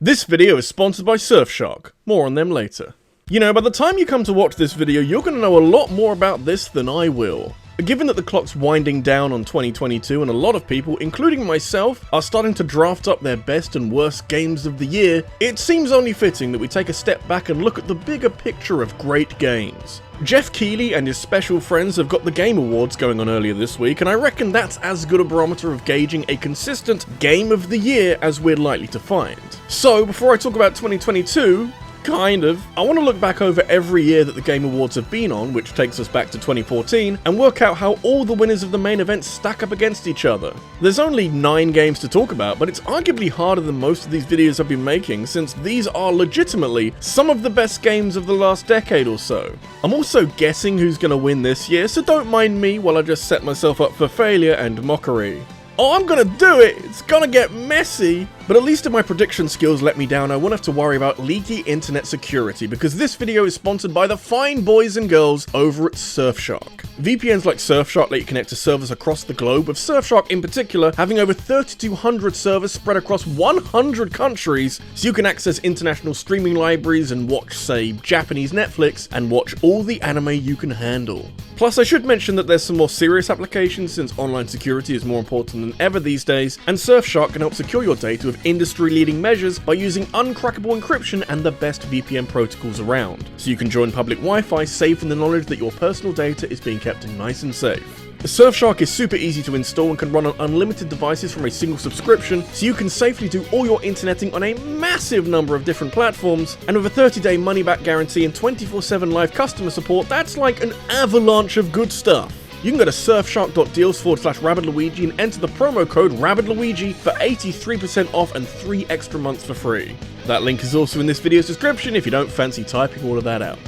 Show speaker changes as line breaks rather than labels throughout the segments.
This video is sponsored by Surfshark. More on them later. You know, by the time you come to watch this video, you're going to know a lot more about this than I will. Given that the clock's winding down on 2022 and a lot of people, including myself, are starting to draft up their best and worst games of the year, it seems only fitting that we take a step back and look at the bigger picture of great games. Jeff Keighley and his special friends have got the Game Awards going on earlier this week, and I reckon that's as good a barometer of gauging a consistent Game of the Year as we're likely to find. So, before I talk about 2022, I want to look back over every year that the Game Awards have been on, which takes us back to 2014, and work out how all the winners of the main event stack up against each other. There's only 9 games to talk about, but it's arguably harder than most of these videos I've been making, since these are legitimately some of the best games of the last decade or so. I'm also guessing who's going to win this year, so don't mind me while I just set myself up for failure and mockery. Oh, I'm gonna do it! It's gonna get messy! But at least if my prediction skills let me down, I won't have to worry about leaky internet security, because this video is sponsored by the fine boys and girls over at Surfshark. VPNs like Surfshark let you connect to servers across the globe, with Surfshark in particular having over 3,200 servers spread across 100 countries, so you can access international streaming libraries and watch, say, Japanese Netflix, and watch all the anime you can handle. Plus, I should mention that there's some more serious applications, since online security is more important than ever these days, and Surfshark can help secure your data with industry-leading measures by using uncrackable encryption and the best VPN protocols around, so you can join public Wi-Fi safe in the knowledge that your personal data is being kept nice and safe. Surfshark is super easy to install and can run on unlimited devices from a single subscription, so you can safely do all your interneting on a massive number of different platforms, and with a 30-day money-back guarantee and 24/7 live customer support, that's like an avalanche of good stuff. You can go to surfshark.deals/RabbidLuigi and enter the promo code RabbidLuigi for 83% off and 3 extra months for free. That link is also in this video's description if you don't fancy typing all of that out.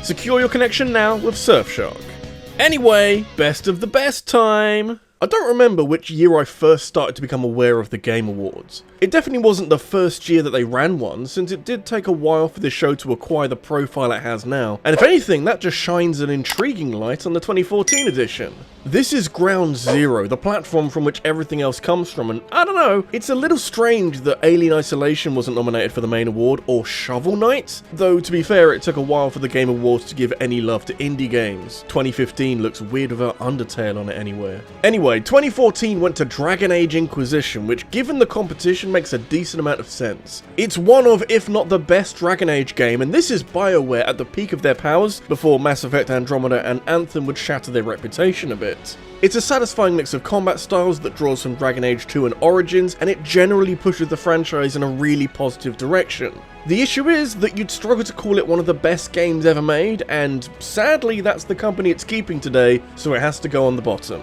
Secure your connection now with Surfshark. Anyway, best of the best time! I don't remember which year I first started to become aware of the Game Awards. It definitely wasn't the first year that they ran one, since it did take a while for this show to acquire the profile it has now, and if anything, that just shines an intriguing light on the 2014 edition. This is ground zero, the platform from which everything else comes from, and I don't know, it's a little strange that Alien Isolation wasn't nominated for the main award, or Shovel Knight, though to be fair, it took a while for the Game Awards to give any love to indie games. 2015 looks weird without Undertale on it anywhere. Anyway, 2014 went to Dragon Age Inquisition, which given the competition makes a decent amount of sense. It's one of, if not the best Dragon Age game, and this is BioWare at the peak of their powers, before Mass Effect Andromeda and Anthem would shatter their reputation a bit. It's a satisfying mix of combat styles that draws from Dragon Age 2 and Origins, and it generally pushes the franchise in a really positive direction. The issue is that you'd struggle to call it one of the best games ever made, and sadly that's the company it's keeping today, so it has to go on the bottom.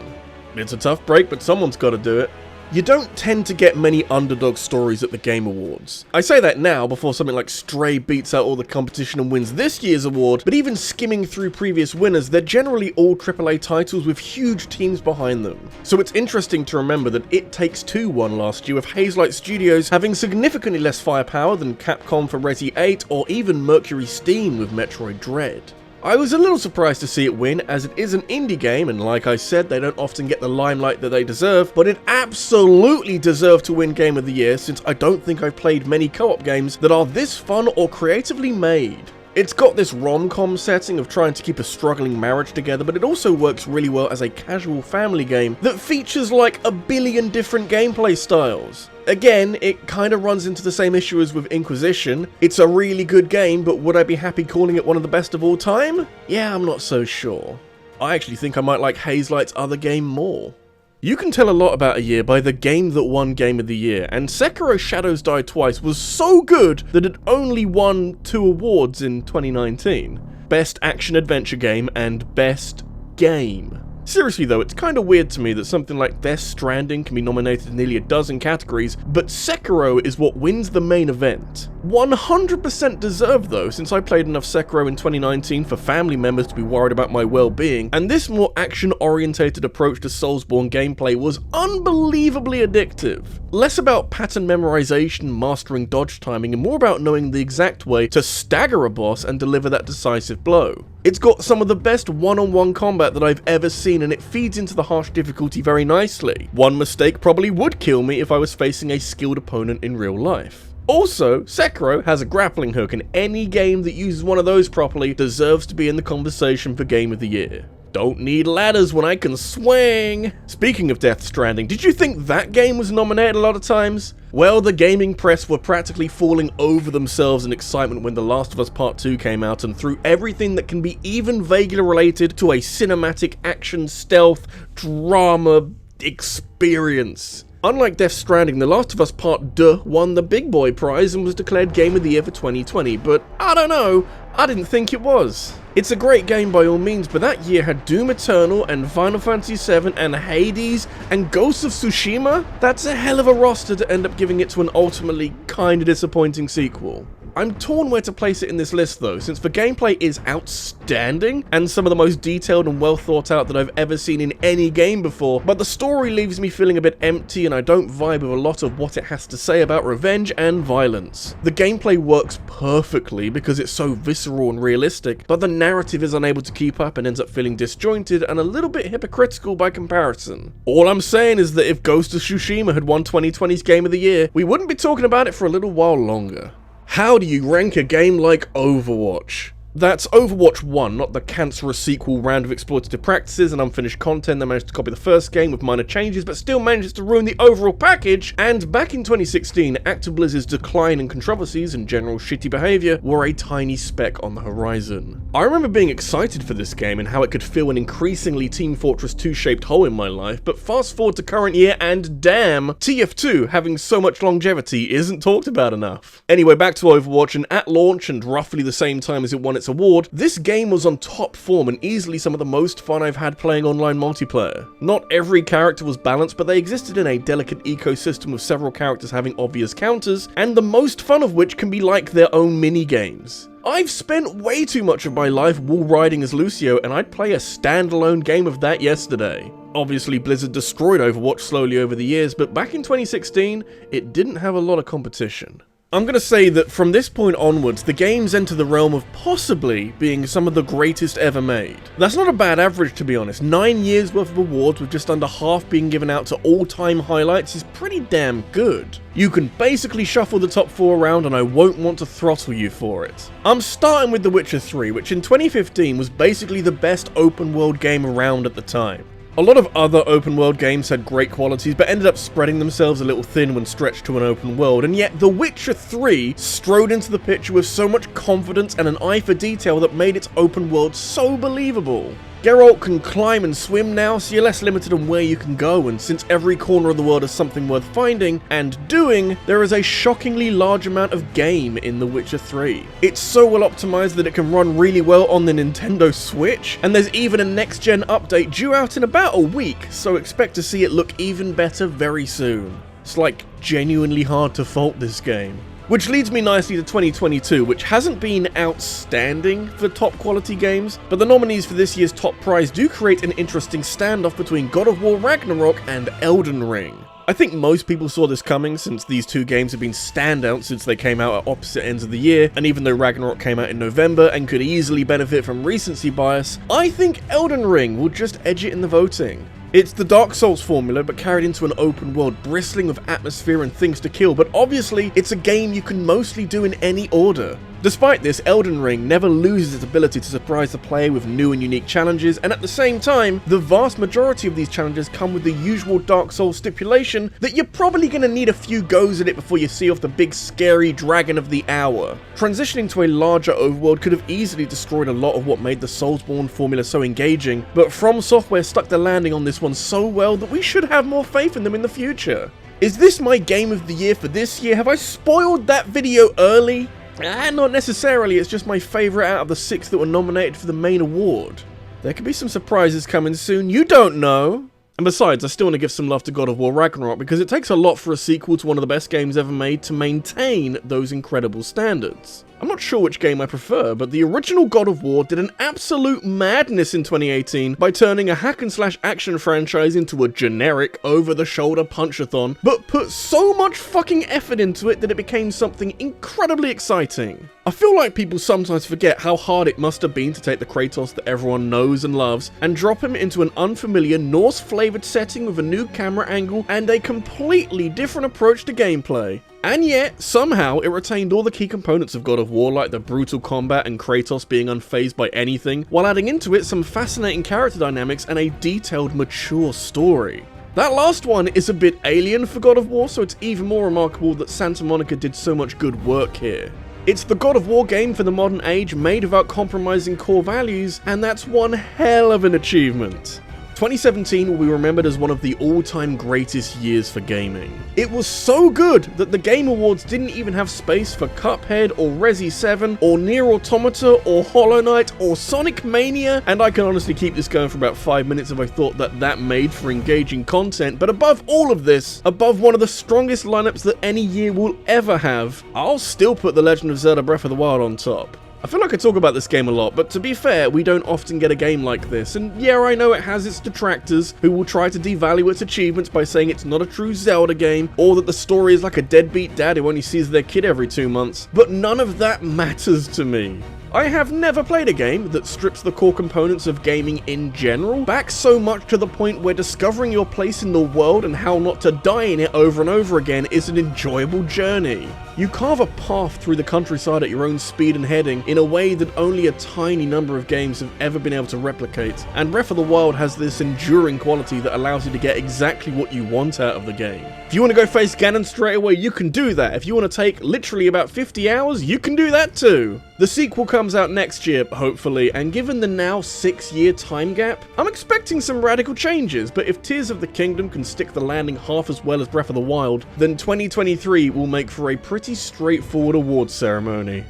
It's a tough break, but someone's got to do it. You don't tend to get many underdog stories at the Game Awards. I say that now before something like Stray beats out all the competition and wins this year's award, but even skimming through previous winners, they're generally all AAA titles with huge teams behind them. So it's interesting to remember that It Takes Two won last year, with Hazelight Studios having significantly less firepower than Capcom for Resi 8 or even Mercury Steam with Metroid Dread. I was a little surprised to see it win, as it is an indie game, and like I said, they don't often get the limelight that they deserve, but it absolutely deserved to win Game of the Year, since I don't think I've played many co-op games that are this fun or creatively made. It's got this rom-com setting of trying to keep a struggling marriage together, but it also works really well as a casual family game that features like a billion different gameplay styles. Again, it kinda runs into the same issue as with Inquisition. It's a really good game, but would I be happy calling it one of the best of all time? Yeah, I'm not so sure. I actually think I might like Hazelight's other game more. You can tell a lot about a year by the game that won Game of the Year, and Sekiro Shadows Die Twice was so good that it only won 2 awards in 2019. Best Action Adventure Game and Best Game. Seriously though, it's kinda weird to me that something like Death Stranding can be nominated in nearly a dozen categories, but Sekiro is what wins the main event. 100% deserved though, since I played enough Sekiro in 2019 for family members to be worried about my well-being, and this more action-orientated approach to Soulsborne gameplay was unbelievably addictive. Less about pattern memorization, mastering dodge timing, and more about knowing the exact way to stagger a boss and deliver that decisive blow. It's got some of the best one-on-one combat that I've ever seen, and it feeds into the harsh difficulty very nicely. One mistake probably would kill me if I was facing a skilled opponent in real life. Also, Sekiro has a grappling hook, and any game that uses one of those properly deserves to be in the conversation for Game of the Year. Don't need ladders when I can swing! Speaking of Death Stranding, did you think that game was nominated a lot of times? Well, the gaming press were practically falling over themselves in excitement when The Last of Us Part 2 came out and threw everything that can be even vaguely related to a cinematic action stealth drama experience. Unlike Death Stranding, The Last of Us Part 2 won the Big Boy prize and was declared Game of the Year for 2020, but I don't know, I didn't think it was. It's a great game by all means, but that year had Doom Eternal and Final Fantasy VII and Hades and Ghost of Tsushima? That's a hell of a roster to end up giving it to an ultimately kinda disappointing sequel. I'm torn where to place it in this list though, since the gameplay is outstanding and some of the most detailed and well thought out that I've ever seen in any game before, but the story leaves me feeling a bit empty and I don't vibe with a lot of what it has to say about revenge and violence. The gameplay works perfectly because it's so visceral and realistic, but the narrative is unable to keep up and ends up feeling disjointed and a little bit hypocritical by comparison. All I'm saying is that if Ghost of Tsushima had won 2020's Game of the Year, we wouldn't be talking about it for a little while longer. How do you rank a game like Overwatch? That's Overwatch 1, not the cancerous sequel round of exploitative practices and unfinished content that managed to copy the first game with minor changes but still manages to ruin the overall package, and back in 2016, Activision's decline in controversies and general shitty behaviour were a tiny speck on the horizon. I remember being excited for this game and how it could fill an increasingly Team Fortress 2 shaped hole in my life, but fast forward to current year and damn, TF2 having so much longevity isn't talked about enough. Anyway, back to Overwatch, and at launch and roughly the same time as it won its award, this game was on top form and easily some of the most fun I've had playing online multiplayer. Not every character was balanced, but they existed in a delicate ecosystem with several characters having obvious counters, and the most fun of which can be like their own mini-games. I've spent way too much of my life wall riding as Lucio, and I'd play a standalone game of that yesterday. Obviously, Blizzard destroyed Overwatch slowly over the years, but back in 2016, it didn't have a lot of competition. I'm gonna say that from this point onwards, the games enter the realm of possibly being some of the greatest ever made. That's not a bad average, to be honest. 9 years worth of awards with just under half being given out to all-time highlights is pretty damn good. You can basically shuffle the top 4 around and I won't want to throttle you for it. I'm starting with The Witcher 3, which in 2015 was basically the best open world game around at the time. A lot of other open world games had great qualities, but ended up spreading themselves a little thin when stretched to an open world, and yet The Witcher 3 strode into the picture with so much confidence and an eye for detail that made its open world so believable. Geralt can climb and swim now, so you're less limited on where you can go, and since every corner of the world is something worth finding and doing, there is a shockingly large amount of game in The Witcher 3. It's so well optimized that it can run really well on the Nintendo Switch, and there's even a next-gen update due out in about a week, so expect to see it look even better very soon. It's like genuinely hard to fault this game. Which leads me nicely to 2022, which hasn't been outstanding for top quality games, but the nominees for this year's top prize do create an interesting standoff between God of War Ragnarok and Elden Ring. I think most people saw this coming, since these two games have been standouts since they came out at opposite ends of the year, and even though Ragnarok came out in November and could easily benefit from recency bias, I think Elden Ring will just edge it in the voting. It's the Dark Souls formula, but carried into an open world bristling with atmosphere and things to kill, but obviously it's a game you can mostly do in any order. Despite this, Elden Ring never loses its ability to surprise the player with new and unique challenges, and at the same time, the vast majority of these challenges come with the usual Dark Souls stipulation that you're probably going to need a few goes at it before you see off the big scary dragon of the hour. Transitioning to a larger overworld could have easily destroyed a lot of what made the Soulsborne formula so engaging, but From Software stuck the landing on this one so well that we should have more faith in them in the future. Is this my game of the year for this year? Have I spoiled that video early? Not necessarily, it's just my favourite out of the 6 that were nominated for the main award. There could be some surprises coming soon, you don't know! And besides, I still want to give some love to God of War Ragnarok because it takes a lot for a sequel to one of the best games ever made to maintain those incredible standards. I'm not sure which game I prefer, but the original God of War did an absolute madness in 2018 by turning a hack-and-slash action franchise into a generic, over-the-shoulder punch-a-thon, but put so much fucking effort into it that it became something incredibly exciting. I feel like people sometimes forget how hard it must have been to take the Kratos that everyone knows and loves and drop him into an unfamiliar Norse-flavoured setting with a new camera angle and a completely different approach to gameplay. And yet, somehow, it retained all the key components of God of War, like the brutal combat and Kratos being unfazed by anything, while adding into it some fascinating character dynamics and a detailed, mature story. That last one is a bit alien for God of War, so it's even more remarkable that Santa Monica did so much good work here. It's the God of War game for the modern age, made without compromising core values, and that's one hell of an achievement. 2017 will be remembered as one of the all-time greatest years for gaming. It was so good that the Game Awards didn't even have space for Cuphead or Resi 7 or Nier Automata or Hollow Knight or Sonic Mania, and I can honestly keep this going for about 5 minutes if I thought that made for engaging content, but above all of this, above one of the strongest lineups that any year will ever have, I'll still put The Legend of Zelda Breath of the Wild on top. I feel like I talk about this game a lot, but to be fair, we don't often get a game like this, and yeah, I know it has its detractors who will try to devalue its achievements by saying it's not a true Zelda game, or that the story is like a deadbeat dad who only sees their kid every 2 months, but none of that matters to me. I have never played a game that strips the core components of gaming in general back so much to the point where discovering your place in the world and how not to die in it over and over again is an enjoyable journey. You carve a path through the countryside at your own speed and heading in a way that only a tiny number of games have ever been able to replicate, and Breath of the Wild has this enduring quality that allows you to get exactly what you want out of the game. If you want to go face Ganon straight away, you can do that. If you want to take literally about 50 hours, you can do that too. The sequel comes out next year, hopefully, and given the now 6-year time gap, I'm expecting some radical changes, but if Tears of the Kingdom can stick the landing half as well as Breath of the Wild, then 2023 will make for a pretty straightforward awards ceremony.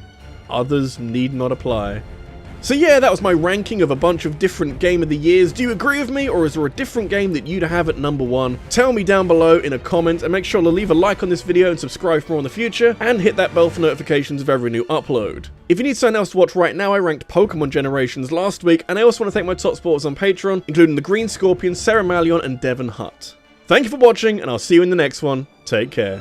Others need not apply. So yeah, that was my ranking of a bunch of different Game of the Years. Do you agree with me, or is there a different game that you'd have at number 1? Tell me down below in a comment, and make sure to leave a like on this video and subscribe for more in the future, and hit that bell for notifications of every new upload. If you need something else to watch right now, I ranked Pokemon Generations last week, and I also want to thank my top supporters on Patreon, including the Green Scorpion, Sarah Malion, and Devon Hutt. Thank you for watching, and I'll see you in the next one. Take care.